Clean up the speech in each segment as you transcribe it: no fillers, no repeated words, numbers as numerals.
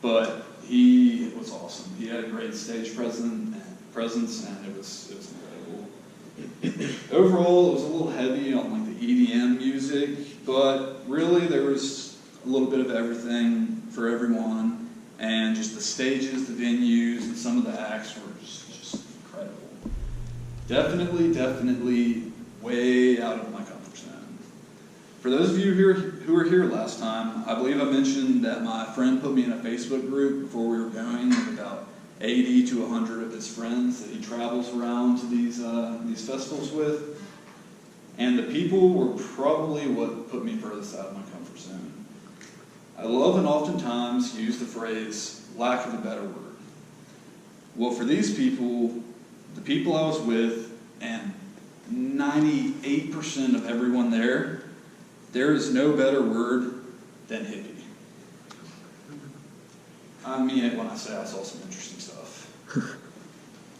but he was awesome. He had a great stage presence, and it was incredible. Overall, it was a little heavy on like the EDM music, but really there was a little bit of everything for everyone, and just the stages, the venues, and some of the acts were just incredible. Definitely way out of my comfort zone. For those of you who were here last time, I believe I mentioned that my friend put me in a Facebook group before we were going with about 80 to 100 of his friends that he travels around to these festivals with. And the people were probably what put me furthest out of my comfort zone. I love and oftentimes use the phrase, lack of a better word. Well, for these people, the people I was with, and 98% of everyone there is no better word than hippie. I mean it when I say I saw some interesting stuff.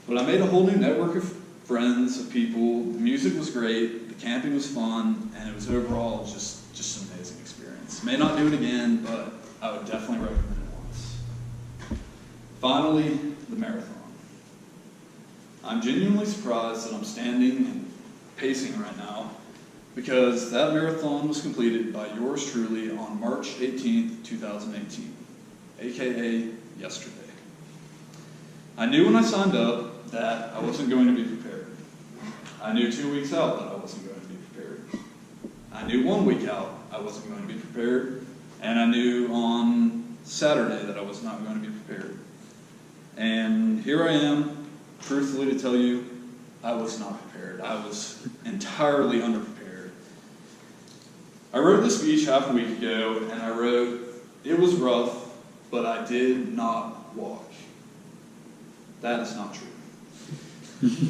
But I made a whole new network of friends, of people. The music was great, the camping was fun, and it was overall just an amazing experience. May not do it again, but I would definitely recommend it once. Finally, the marathon. I'm genuinely surprised that I'm standing and pacing right now, because that marathon was completed by yours truly on March 18th, 2018, aka yesterday. I knew when I signed up that I wasn't going to be prepared. I knew 2 weeks out that I wasn't going to be prepared. I knew 1 week out I wasn't going to be prepared, and I knew on Saturday that I was not going to be prepared. And here I am, truthfully to tell you, I was not prepared. I was entirely underprepared. I wrote this speech half a week ago, and I wrote, it was rough, but I did not walk. That is not true.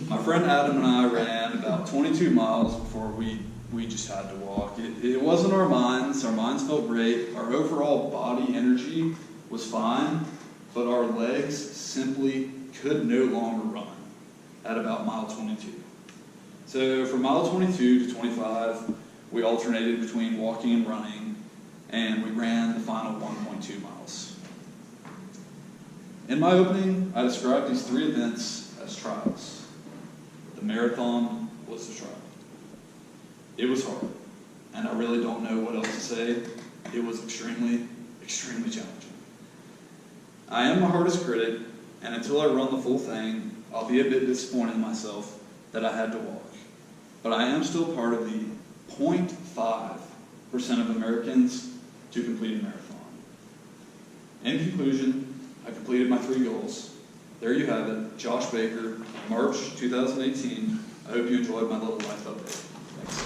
My friend Adam and I ran about 22 miles before we just had to walk. It wasn't our minds felt great, our overall body energy was fine, but our legs simply could no longer run at about mile 22. So from mile 22 to 25, we alternated between walking and running, and we ran the final 1.2 miles. In my opening, I described these 3 events as trials. The marathon was the trial. It was hard, and I really don't know what else to say. It was extremely challenging. I am my hardest critic, and until I run the full thing, I'll be a bit disappointed in myself that I had to walk. But I am still part of the 0.5% of Americans to complete a marathon. In conclusion, I completed my 3 goals. There you have it, Josh Baker, March 2018. I hope you enjoyed my little life update. Thanks.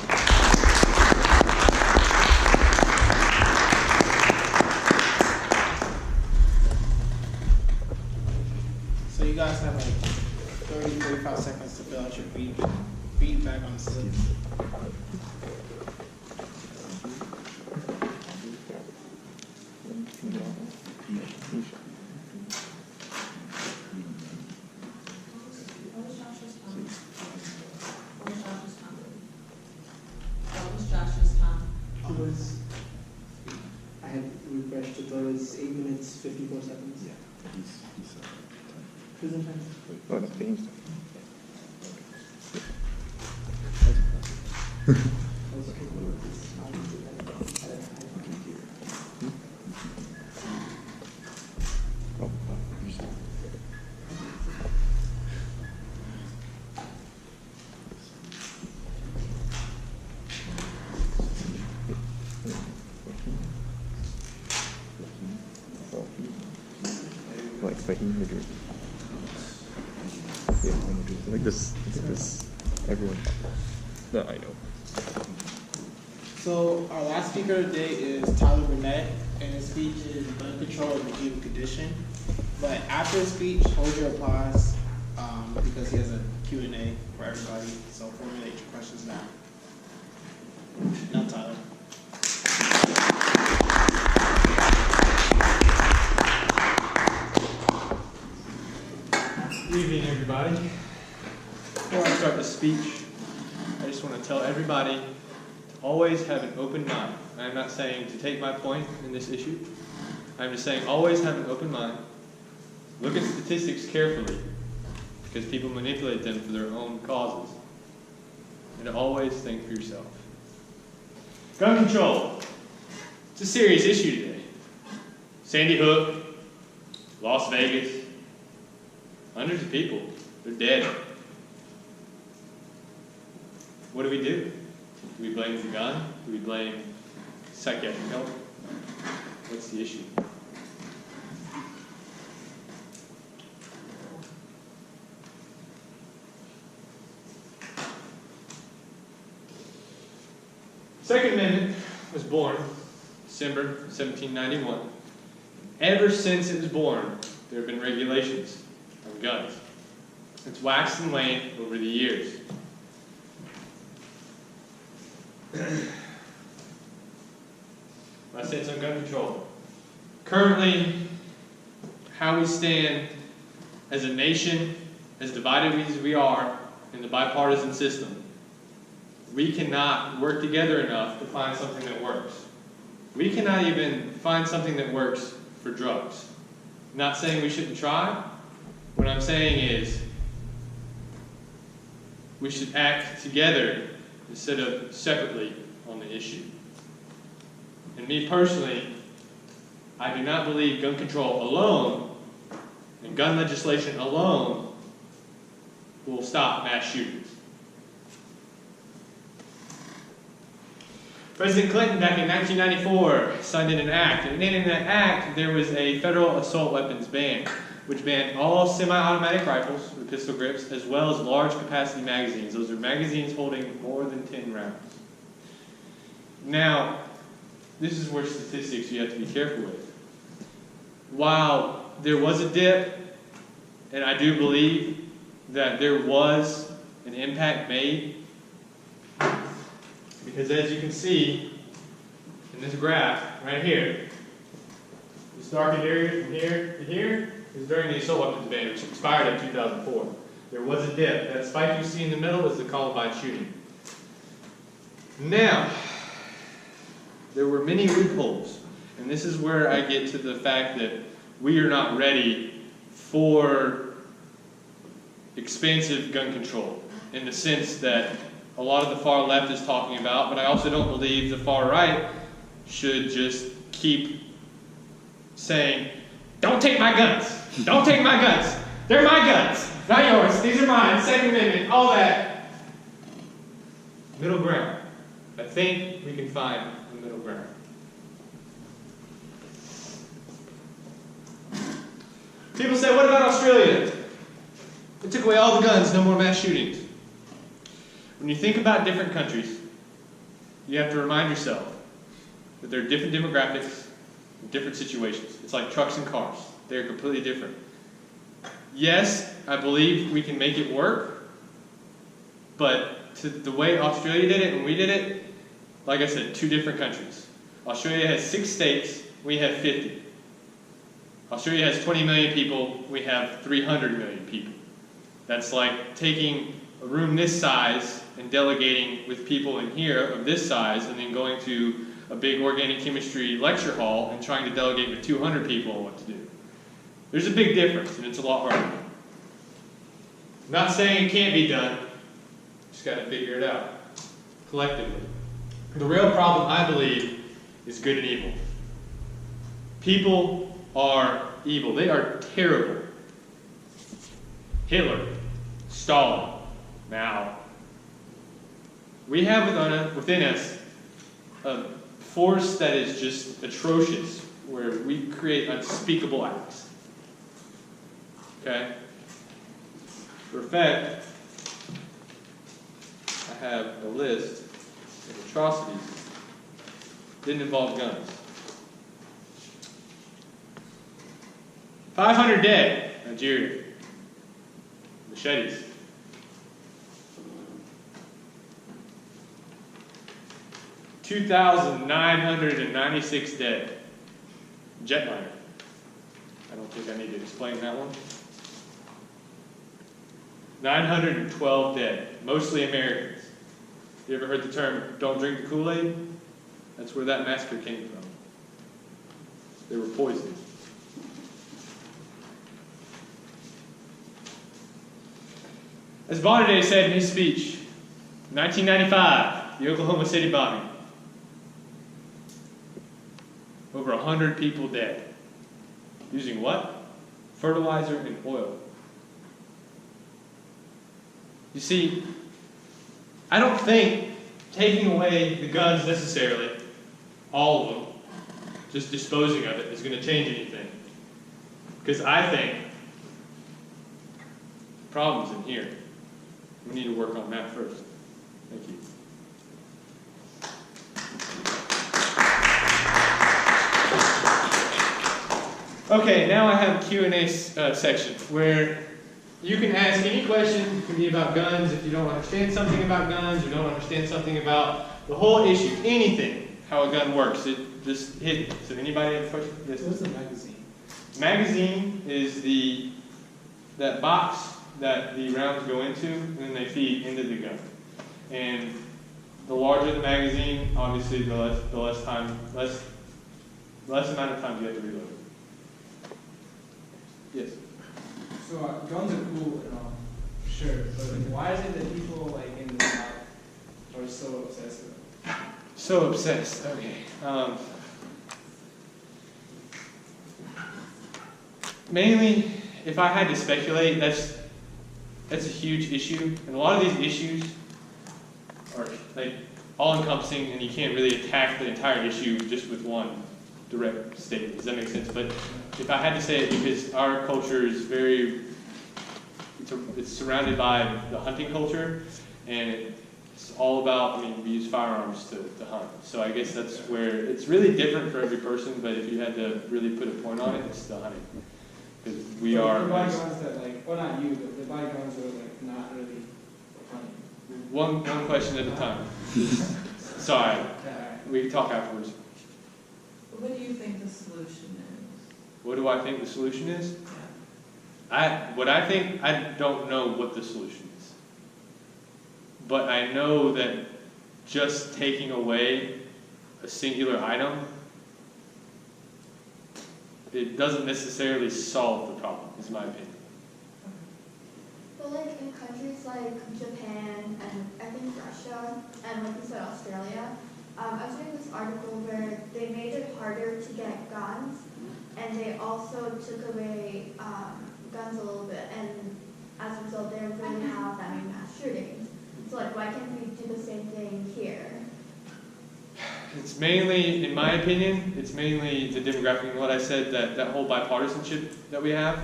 So you guys have like 30-45 seconds to fill out your feedback on the slips. I had refreshed it, though it's 8 minutes, 54 seconds. Yeah, he's Prison time? oh, that's Fahim stuff. Like Fahim would do it. Yeah, I would do it. Like this, everyone. No, I know. So our last speaker today is Tyler Burnette, and his speech is gun control of the human condition. But after his speech, hold your applause because he has a Q&A for everybody. So formulate your questions now. Now, Tyler. Good evening, everybody. Before I start the speech, I just want to tell everybody to always have an open mind. I'm not saying to take my point in this issue. I'm just saying always have an open mind. Look at statistics carefully, because people manipulate them for their own causes. And always think for yourself. Gun control. It's a serious issue today. Sandy Hook, Las Vegas, hundreds of people, they're dead. What do? Do we blame the gun? Do we blame psychiatric help? What's the issue? Second Amendment was born December 1791. Ever since it was born, there have been regulations on guns. It's waxed and waned over the years. My stance on gun control. Currently, how we stand as a nation, as divided as we are in the bipartisan system, we cannot work together enough to find something that works. We cannot even find something that works for drugs. I'm not saying we shouldn't try. What I'm saying is we should act together instead of separately on the issue. And me personally, I do not believe gun control alone and gun legislation alone will stop mass shootings. President Clinton, back in 1994, signed in an act, and in that act, there was a federal assault weapons ban, which banned all semi-automatic rifles with pistol grips, as well as large capacity magazines. Those are magazines holding more than 10 rounds. Now, this is where statistics you have to be careful with. While there was a dip, and I do believe that there was an impact made, because as you can see in this graph right here, this darkened area from here to here is during the assault weapons ban, which expired in 2004. There was a dip. That spike you see in the middle is the Columbine shooting. Now, there were many loopholes, and this is where I get to the fact that we are not ready for expansive gun control, in the sense that a lot of the far left is talking about, but I also don't believe the far right should just keep saying, don't take my guns, don't take my guns, they're my guns, not yours, these are mine, Second Amendment, all that. Middle ground. I think we can find the middle ground. People say, what about Australia? They took away all the guns, no more mass shootings. When you think about different countries, you have to remind yourself that there are different demographics, different situations. It's like trucks and cars. They're completely different. Yes, I believe we can make it work, but to the way Australia did it and we did it, like I said, two different countries. Australia has 6 states, we have 50. Australia has 20 million people, we have 300 million people. That's like taking a room this size and delegating with people in here of this size, and then going to a big organic chemistry lecture hall and trying to delegate with 200 people on what to do. There's a big difference, and it's a lot harder. I'm not saying it can't be done, just got to figure it out collectively. The real problem, I believe, is good and evil. People are evil. They are terrible. Hitler, Stalin, Mao. We have within us a force that is just atrocious, where we create unspeakable acts. Okay? For a fact, I have a list of atrocities that didn't involve guns. 500 dead, Nigeria. Machetes. 2,996 dead. Jetliner. I don't think I need to explain that one. 912 dead, mostly Americans. You ever heard the term, don't drink the Kool-Aid? That's where that massacre came from. They were poisoned. As Burnette said in his speech, 1995, the Oklahoma City bombing. Over 100 people dead. Using what? Fertilizer and oil. You see, I don't think taking away the guns necessarily, all of them, just disposing of it, is going to change anything. Because I think the problem's in here. We need to work on that first. Thank you. Okay, now I have a Q&A section where you can ask any question. It can be about guns if you don't understand something about guns, you don't understand something about the whole issue, anything, how a gun works. It just hit me. So anybody have a question? Yes. What's a magazine? Magazine is that box that the rounds go into, and then they feed into the gun. And the larger the magazine, obviously, the less amount of time you have to reload it. Yes. So guns are cool and all, sure, but why is it that people like in the South are so obsessed with them? So obsessed. Okay. Mainly, if I had to speculate, that's a huge issue, and a lot of these issues are like all-encompassing, and you can't really attack the entire issue just with one direct statement. Does that make sense? But if I had to say it, because our culture is it's surrounded by the hunting culture, and it's all about, we use firearms to hunt. So I guess that's where it's really different for every person, but if you had to really put a point on it, it's the hunting. Because we so are... They buy guns that well not you, but they buy guns that are not really hunting. One question at a time. Sorry. We can talk afterwards. What do you think the solution is? What do I think the solution is? I don't know what the solution is. But I know that just taking away a singular item, it doesn't necessarily solve the problem, is my opinion. But like in countries like Japan and I think Russia and like you said Australia, I was reading this article where they made it harder to get guns, and they also took away guns a little bit, and as a result, they don't really have that many mass shootings. So like, why can't we do the same thing here? It's mainly, in my opinion, it's mainly the demographic and what I said, that whole bipartisanship that we have,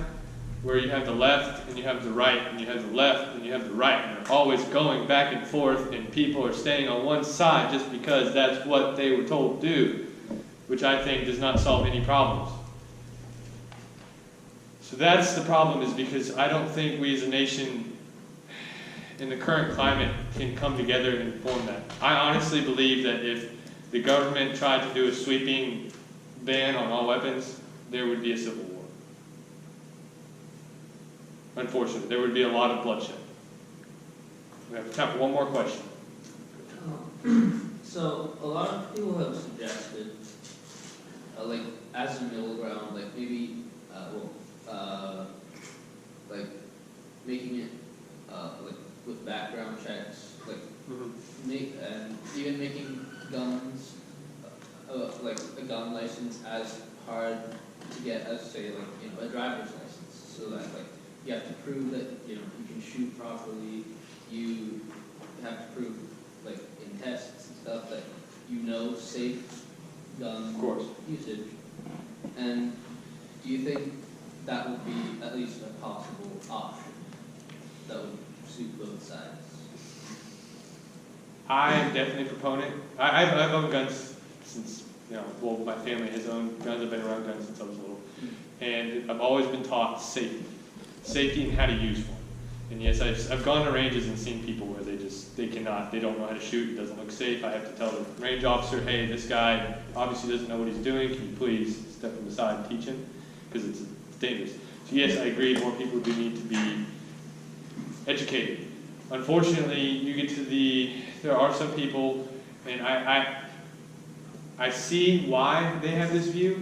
where you have the left and you have the right and you have the left and you have the right, and they're always going back and forth, and people are staying on one side just because that's what they were told to do, which I think does not solve any problems. So that's the problem, is because I don't think we as a nation in the current climate can come together and form that. I honestly believe that if the government tried to do a sweeping ban on all weapons, there would be a civil war. Unfortunately, there would be a lot of bloodshed. We have time for one more question. So a lot of people have suggested, like as a middle ground, like maybe, like making it like with background checks, like even making guns, like a gun license as hard to get as say like a driver's license, so that like you have to prove that you can shoot properly. You have to prove like in tests and stuff that safe gun usage. And do you think that would be at least a possible option that would suit both sides? I'm definitely a proponent. I've owned guns since, well, my family has owned guns. I've been around guns since I was little. And I've always been taught safety. Safety and how to use one. And yes, I've gone to ranges and seen people where they don't know how to shoot, it doesn't look safe. I have to tell the range officer, hey, this guy obviously doesn't know what he's doing, can you please step him aside and teach him? Because it's dangerous. So yes, I agree, more people do need to be educated. Unfortunately, you get to there are some people, and I see why they have this view,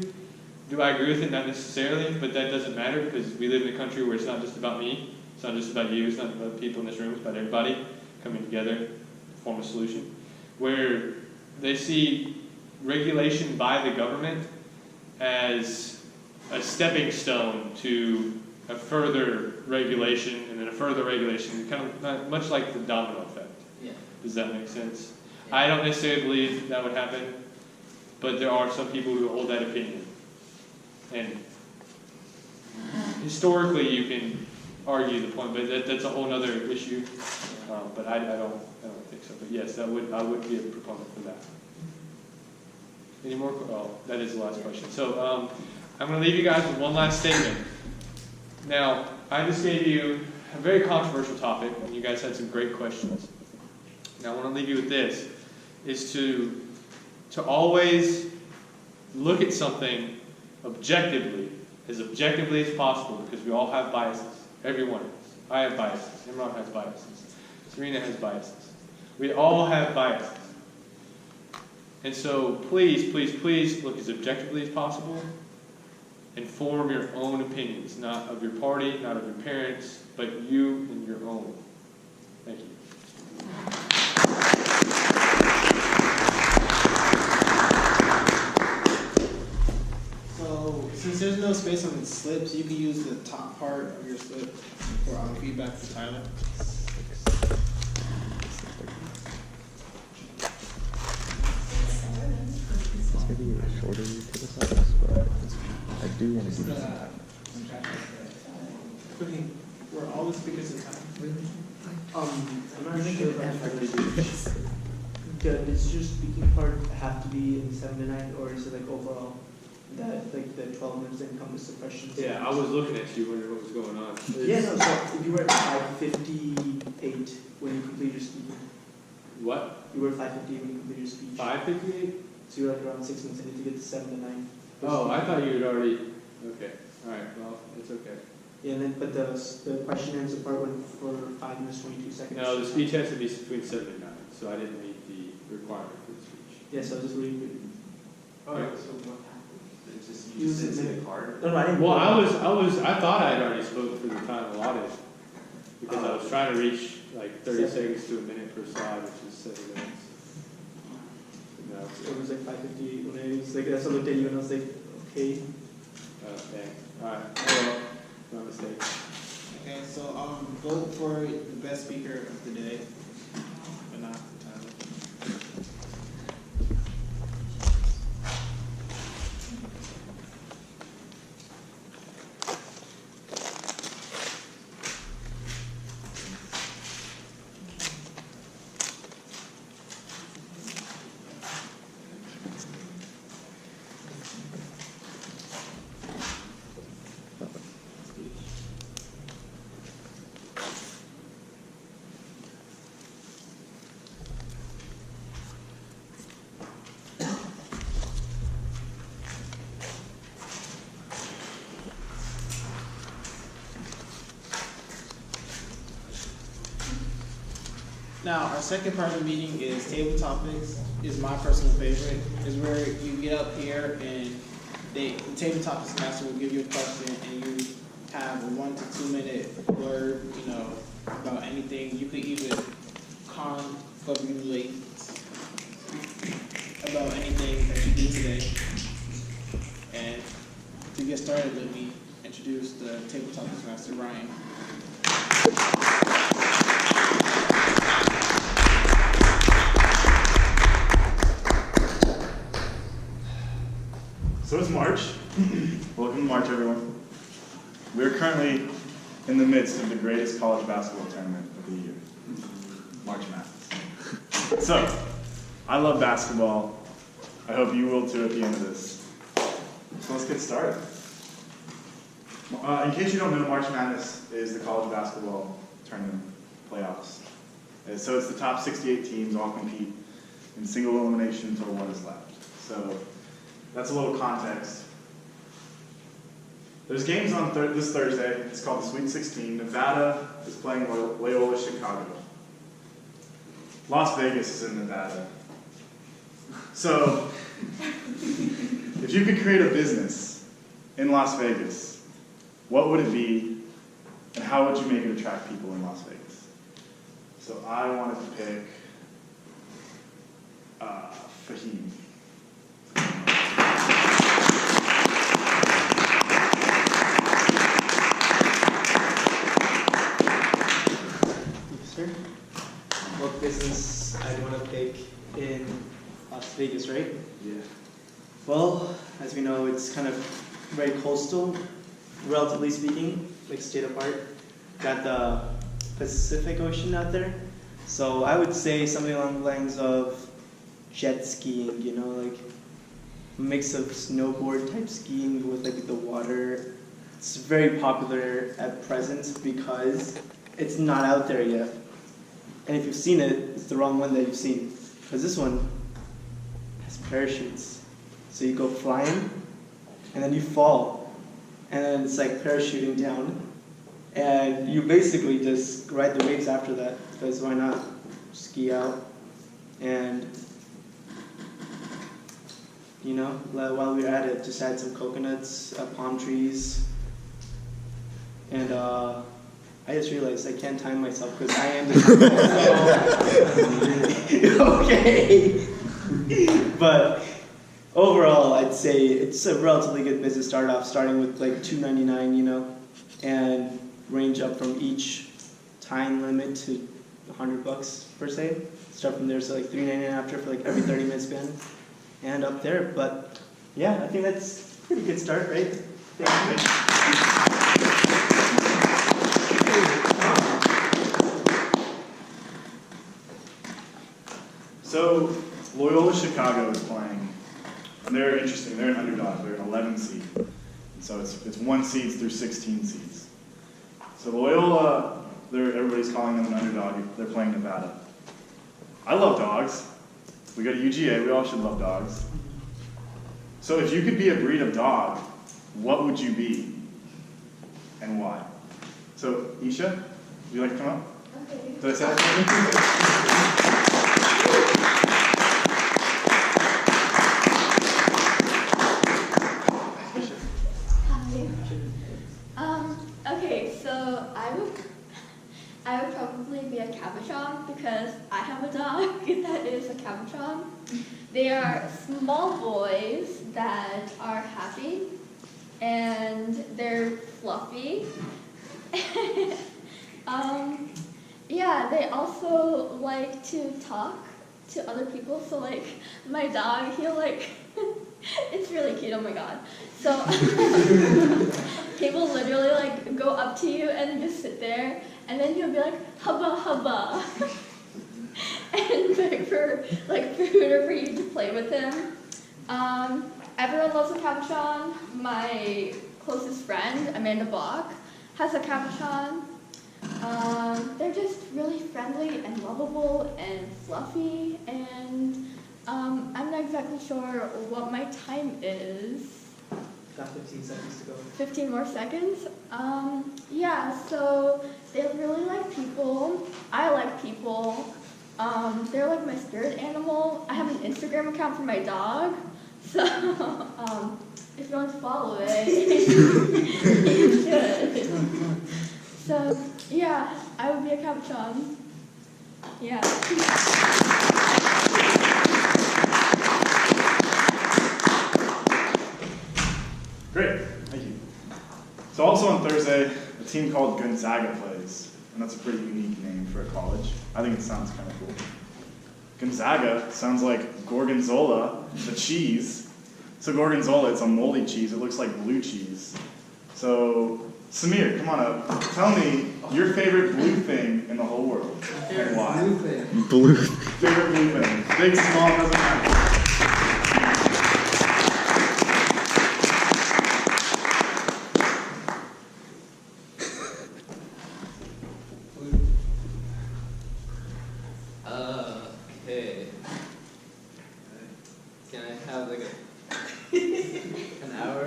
Do I agree with it? Not necessarily, but that doesn't matter because we live in a country where it's not just about me, it's not just about you, it's not about the people in this room, it's about everybody coming together to form a solution. Where they see regulation by the government as a stepping stone to a further regulation and then a further regulation, kind of much like the domino effect. Yeah. Does that make sense? Yeah. I don't necessarily believe that would happen, but there are some people who hold that opinion. And historically, you can argue the point, but that's a whole other issue. But I don't think so. But yes, I would be a proponent for that. Any more? Oh, that is the last question. So I'm going to leave you guys with one last statement. Now, I just gave you a very controversial topic, and you guys had some great questions. Now, I want to leave you with this: is to always look at something objectively as possible, because we all have biases. Everyone has. I have biases. Imran has biases. Serena has biases. We all have biases. And so please, please, please look as objectively as possible and form your own opinions, not of your party, not of your parents, but you and your own. Thank you. So, since there's no space on the slips, you can use the top part of your slip for feedback for Tyler. It's maybe a shorter Tabletopics, but I do want to do this time. Okay, we're all the speakers in time. I'm not sure if does your speaking part have to be in 7 to 9, or is it like overall that like the 12 minutes encompass the questions? Yeah, I was looking at you wondering what was going on. Yeah, no, so if you were at 5:58 when you complete your speaking. What? You were at 5:58 when you complete your speech. 5:58? So you were like around 6 minutes in to get to 7 to 9. Oh, I thought you had already. Okay. All right. Well, it's okay. Yeah, and then but the question answer part went for 5 minutes 22 seconds. No, the speech has to be between 7 and 9, so I didn't meet the requirement for the speech. Yeah, so I was just reading. All right. So what happened? It just You just say didn't- part. No, I didn't. Well, I thought I had already spoken for the time allotted because I was trying to reach like 30 seconds to a minute per slide, which is 7 minutes. No. It was like 5:58 when I was like, that's what I looked at you and I was like, okay. Dang. All right. Well, my mistake. Okay, so vote for the best speaker of the day, but not Tyler. Now, our second part of the meeting is Tabletopics. Is my personal favorite. Is where you get up here and the Tabletopics master will give you a question and you have a 1 to 2 minute word, about anything. You could even confabulate about anything that you do today. And to get started, let me introduce the Tabletopics master, Ryan. So it's March. Welcome to March, everyone. We are currently in the midst of the greatest college basketball tournament of the year, March Madness. So, I love basketball. I hope you will too at the end of this. So let's get started. In case you don't know, March Madness is the college basketball tournament playoffs. So it's the top 68 teams all compete in single elimination until one is left. So that's a little context. There's games on this Thursday. It's called the Sweet 16. Nevada is playing Loyola Chicago. Las Vegas is in Nevada. So, if you could create a business in Las Vegas, what would it be, and how would you make it attract people in Las Vegas? So I wanted to pick Fahim. Sir, what business I'd want to pick in Las Vegas, right? Yeah. Well, as we know, it's kind of very coastal, relatively speaking, like state apart. Got the Pacific Ocean out there. So I would say something along the lines of jet skiing, you know, like a mix of snowboard type skiing with like the water. It's very popular at present because it's not out there yet. And if you've seen it, it's the wrong one that you've seen. Because this one has parachutes. So you go flying, and then you fall. And then it's like parachuting down. And you basically just ride the waves after that, because why not? Ski out. And, you know, while we're at it, just add some coconuts, palm trees. And I just realized I can't time myself because I am the okay. But overall, I'd say it's a relatively good business start off, starting with like $2.99, you know, and range up from each time limit to $100 per se. Start from there, so like $3.99 after for like every 30-minute spin, and up there. But yeah, I think that's a pretty good start, right? Thank you. So Loyola Chicago is playing, and they're interesting. They're an underdog. They're an 11 seed. And so it's 1 seeds through 16 seeds. So Loyola, everybody's calling them an underdog. They're playing Nevada. I love dogs. We go to UGA. We all should love dogs. So if you could be a breed of dog, what would you be, and why? So Eesha, would you like to come up? Okay. Did I say that? Okay, so I would probably be a cabochon because I have a dog that is a cabochon. They are small boys that are happy and they're fluffy. Yeah, they also like to talk to other people. So like my dog, he'll like, it's really cute, oh my god. So he will literally like go up to you and just sit there, and then he'll be like, hubba hubba, and beg for like food or for you to play with him. Everyone loves a cabochon. My closest friend, Amanda Bach, has a cabochon. They're just really friendly and lovable and fluffy, and I'm not exactly sure what my time is. Got 15 seconds to go. 15 more seconds? Yeah, so they really like people. I like people. They're like my spirit animal. I have an Instagram account for my dog. So, if you want to follow it, you should. So, yeah, I would be a cabochon. Yeah. Great, thank you. So also on Thursday, a team called Gonzaga plays, and that's a pretty unique name for a college. I think it sounds kind of cool. Gonzaga sounds like gorgonzola, the cheese. So gorgonzola, it's a moldy cheese. It looks like blue cheese. So Samir, come on up. Tell me your favorite blue thing in the whole world, and why? Blue thing. Blue. Favorite blue thing. Big, small, doesn't matter. Okay. Can I have like an hour?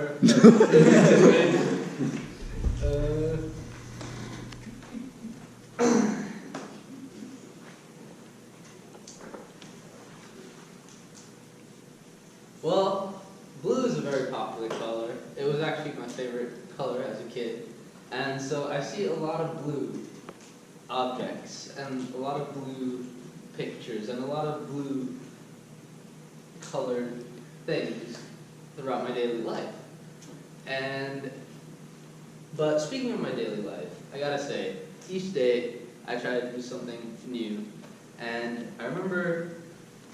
Well, blue is a very popular color. It was actually my color as a kid. And so I see a lot of blue objects and a lot of blue pictures and a lot of blue colored things throughout my daily life. But speaking of my daily life, I gotta say, each day I try to do something new. And I remember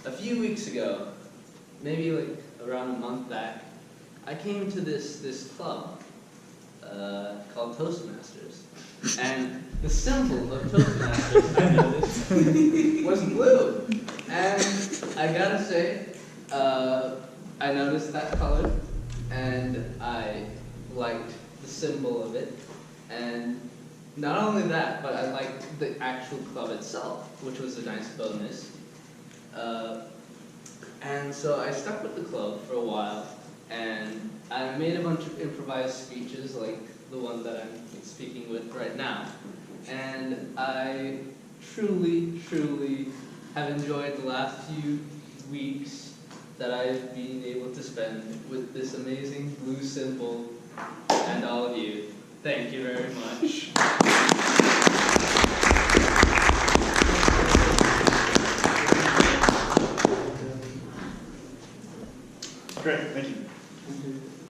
a few weeks ago, maybe like around a month back, I came to this club called Toastmasters. And the symbol of Toastmasters, I noticed, was blue. And I gotta say, I noticed that color, and I liked the symbol of it. And not only that, but I liked the actual club itself, which was a nice bonus. And so I stuck with the club for a while, and I made a bunch of improvised speeches like the one that I'm speaking with right now. And I truly, truly have enjoyed the last few weeks that I've been able to spend with this amazing blue symbol and all of you. Thank you very much. Great, thank you.